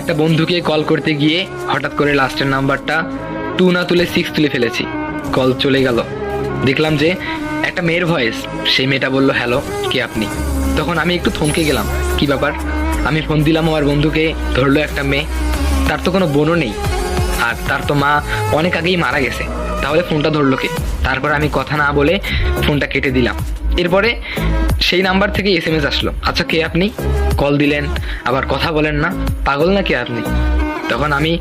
একটা বন্ধুকে কল করতে গিয়ে হঠাৎ করে লাস্টের নাম্বারটা 2 না তুলে 6 তুলে ফেলেছি। কল চলে গেল। দেখলাম যে একটা মেয়ের ভয়েস। সেই মেয়েটা বলল, হ্যালো, কে আপনি? তখন আমি একটু থমকে গেলাম, কি ব্যাপার? আমি ফোন দিলাম আমার বন্ধুকে, ধরলো একটা মেয়ে। তার তো কোনো বোনও নেই, আর তার তো মা অনেক আগেই মারা গেছে। তাহলে ফোনটা ধরলো কে? তারপর আমি কথা না বলে ফোনটা কেটে দিলাম। এরপরে সেই নাম্বার থেকে SMS আসলো, আচ্ছা কে আপনি? কল দিলেন, আবার কথা বলেন না, পাগল না কে আপনি? তখন আমি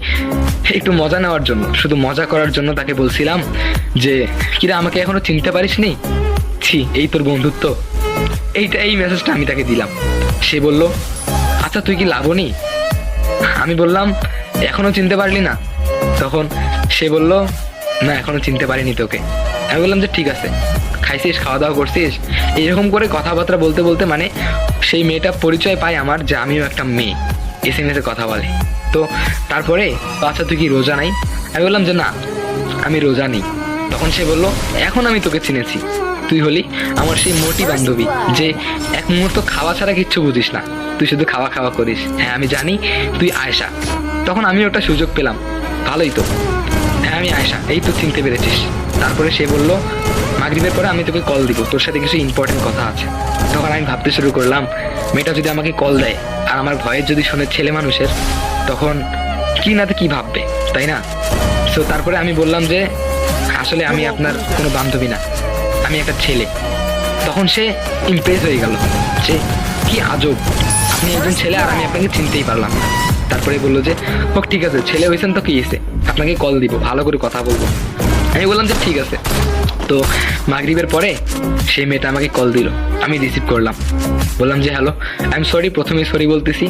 একটু মজা নেওয়ার জন্য, শুধু মজা করার জন্য তাকে বলছিলাম যে, কিরা আমাকে এখনো চিনতে পারিসনি? ছি, এই তোর বন্ধুত্ব। এই মেসেজটা আমি তাকে দিলাম। সে বলল, আচ্ছা তুই কি লাবণী? আমি বললাম, এখনো চিনতে পারলি না? তখন সে বলল, না এখনো চিনতে পারিনি তোকে। আমি বললাম যে ঠিক আছে, খাইছিস, খাওয়া দাওয়া করছিস? এইরকম করে কথাবার্তা বলতে বলতে মানে সেই মেয়েটা পরিচয় পায় আমার যে আমিও একটা মেয়ে, SMS-এ কথা বলে। তো তারপরে, আচ্ছা তুই কি রোজা নাই? আমি বললাম যে না, আমি রোজা নেই। তখন সে বলল, এখন আমি তোকে চিনেছি, তুই হলি আমার সেই মোটি বান্ধবী যে এক মুহূর্ত খাওয়া ছাড়া কিচ্ছু বুঝিস না, তুই শুধু খাওয়া খাওয়া করিস। হ্যাঁ আমি জানি তুই আয়েশা। তখন আমি একটা সুযোগ পেলাম, ভালোই তো, হ্যাঁ আমি আয়েশা, এই তো চিনতে পেরেছিস। তারপরে সে বলল, মাগরিবের পরে আমি তোকে কল দিব, তোর সাথে কিছু ইম্পর্টেন্ট কথা আছে। তখন আমি ভাবতে শুরু করলাম, মেয়েটা যদি আমাকে কল দেয় আর আমার ভয়েস যদি শুনে ছেলে মানুষের, তখন কি না তো কি ভাববে, তাই না? সো তারপরে আমি বললাম যে আসলে আমি আপনার কোনো বান্ধবী না, আমি একটা ছেলে। তখন সে ইমপ্রেস হয়ে গেল যে কি আজব, আপনি একজন ছেলে আর আমি আপনাকে চিনতেই পারলাম না। তারপরে বললো যে হোক ঠিক আছে, ছেলে হয়েছেন তো কি হয়েছে, আপনাকে কল দিব, ভালো করে কথা বলবো। আমি বললাম যে ঠিক আছে। তো মাগরিবের পরে সেই মেয়েটা আমাকে কল দিল, আমি রিসিভ করলাম, বললাম যে হ্যালো, আই এম সরি, প্রথমে সরি বলতেছি।